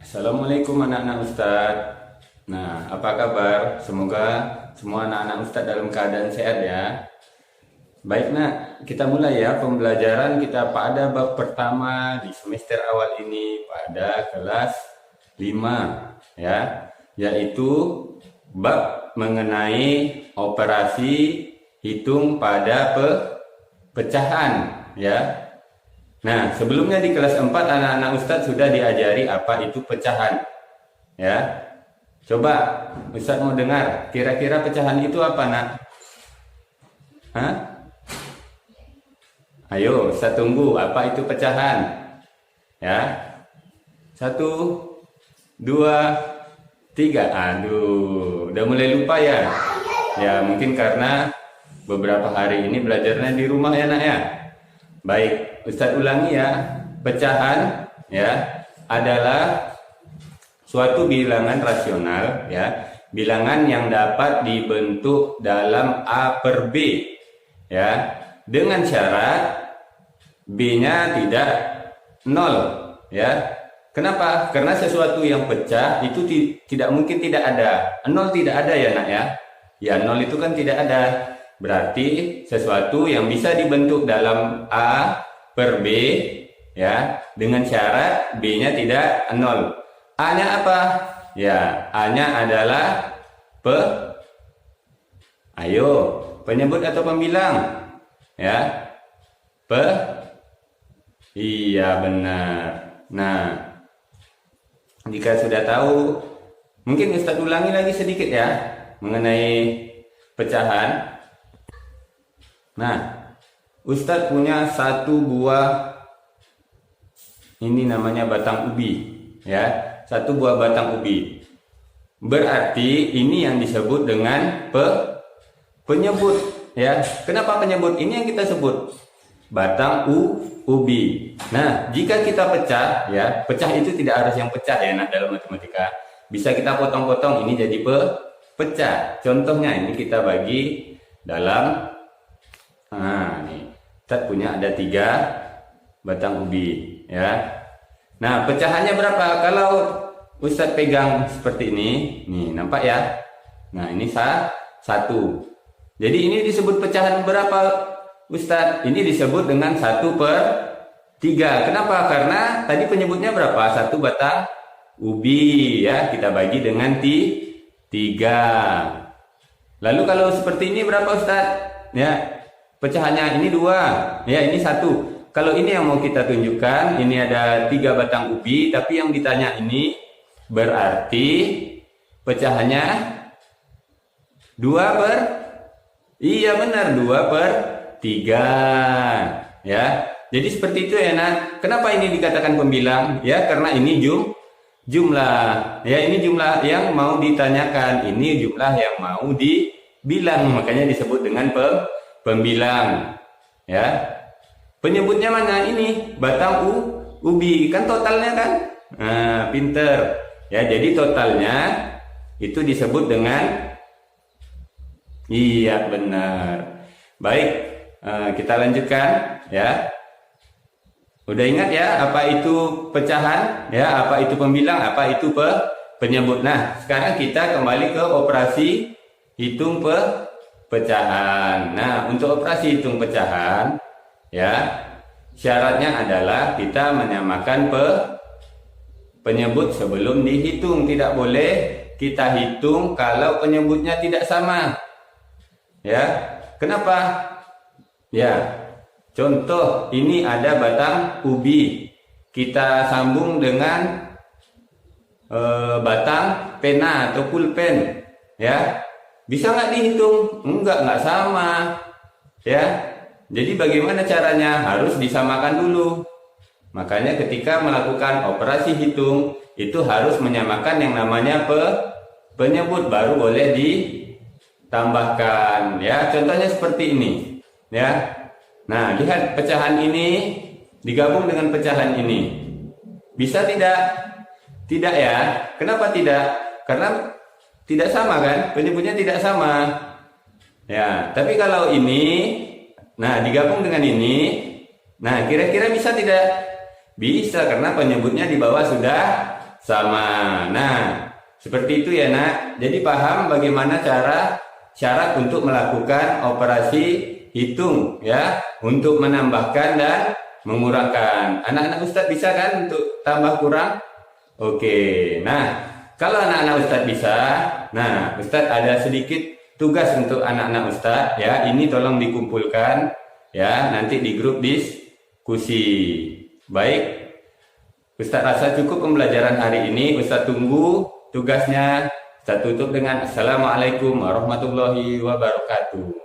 Assalamualaikum anak-anak Ustadz. Nah, apa kabar? Semoga semua anak-anak Ustadz dalam keadaan sehat ya. Baik nak, kita mulai ya pembelajaran kita pada bab pertama di semester awal ini pada kelas 5 ya, yaitu bab mengenai operasi hitung pada pecahan ya. Nah, sebelumnya di kelas 4 anak-anak Ustadz sudah diajari apa itu pecahan. Ya. Coba Ustadz mau dengar, kira-kira pecahan itu apa, Nak? Hah? Ayo, Ustadz tunggu, apa itu pecahan? Ya. 1, 2, 3. Aduh, udah mulai lupa ya? Ya, mungkin karena beberapa hari ini belajarnya di rumah ya, Nak ya. Baik, Ustadz ulangi ya. Pecahan ya adalah suatu bilangan rasional ya, bilangan yang dapat dibentuk dalam A per B ya, dengan syarat B-nya tidak 0 ya. Kenapa? Karena sesuatu yang pecah itu tidak mungkin tidak ada. 0 tidak ada ya, Nak ya. Ya, 0 itu kan tidak ada. Berarti sesuatu yang bisa dibentuk dalam A per B ya, dengan syarat B-nya tidak 0. A-nya apa? Ya, A-nya adalah ayo, penyebut atau pembilang? Ya. Iya benar. Nah, jika sudah tahu, mungkin Ustadz ulangi lagi sedikit ya mengenai pecahan. Nah, Ustadz punya satu buah, ini namanya batang ubi ya, satu buah batang ubi. Berarti ini yang disebut dengan penyebut ya. Kenapa penyebut? Ini yang kita sebut batang ubi. Nah, jika kita pecah ya, pecah itu tidak harus yang pecah ya, nah, dalam matematika. Bisa kita potong-potong ini jadi pecah. Contohnya ini kita bagi dalam, nah nih, Ustadz punya ada 3 batang ubi ya. Nah, pecahannya berapa? Kalau Ustadz pegang seperti ini, nih nampak ya. Nah, ini 1. Jadi ini disebut pecahan berapa, Ustadz? Ini disebut dengan 1/3. Kenapa? Karena tadi penyebutnya berapa? 1 batang ubi ya, kita bagi dengan 3. Lalu kalau seperti ini berapa, Ustadz? Ya, pecahannya ini 2, ya ini 1. Kalau ini yang mau kita tunjukkan, ini ada 3 batang ubi, tapi yang ditanya ini berarti pecahannya iya benar, 2/3 ya. Jadi seperti itu ya, Nak. Kenapa ini dikatakan pembilang? Ya, karena ini jumlah. Ya, ini jumlah yang mau ditanyakan, ini jumlah yang mau dibilang, makanya disebut dengan pembilang ya. Penyebutnya mana? Ini batang ubi, kan totalnya kan? Nah, pinter ya. Jadi totalnya itu disebut dengan, iya benar. Baik, kita lanjutkan ya. Udah ingat ya apa itu pecahan ya, apa itu pembilang, apa itu penyebut. Nah, sekarang kita kembali ke operasi hitung pecahan. Nah, untuk operasi hitung pecahan ya, syaratnya adalah kita menyamakan penyebut sebelum dihitung. Tidak boleh kita hitung kalau penyebutnya tidak sama ya. Kenapa? Ya, contoh ini ada batang ubi, kita sambung dengan batang pena atau pulpen ya. Bisa nggak dihitung? Nggak sama ya. Jadi bagaimana caranya? Harus disamakan dulu. Makanya ketika melakukan operasi hitung itu harus menyamakan yang namanya penyebut, baru boleh ditambahkan ya. Contohnya seperti ini ya. Nah, lihat pecahan ini digabung dengan pecahan ini. Bisa tidak? Tidak ya. Kenapa tidak? Karena tidak sama kan? Penyebutnya tidak sama. Ya, tapi kalau ini, nah digabung dengan ini, nah kira-kira bisa tidak? Bisa, karena penyebutnya di bawah sudah sama. Nah, seperti itu ya nak. Jadi paham bagaimana syarat untuk melakukan operasi hitung ya, untuk menambahkan dan mengurangkan. Anak-anak Ustadz bisa kan untuk tambah kurang? Oke. Nah, kalau anak-anak Ustadz bisa, nah Ustadz ada sedikit tugas untuk anak-anak Ustadz ya. Ini tolong dikumpulkan ya, nanti di grup diskusi. Baik. Ustadz rasa cukup pembelajaran hari ini. Ustadz tunggu tugasnya. Ustadz tutup dengan Assalamualaikum warahmatullahi wabarakatuh.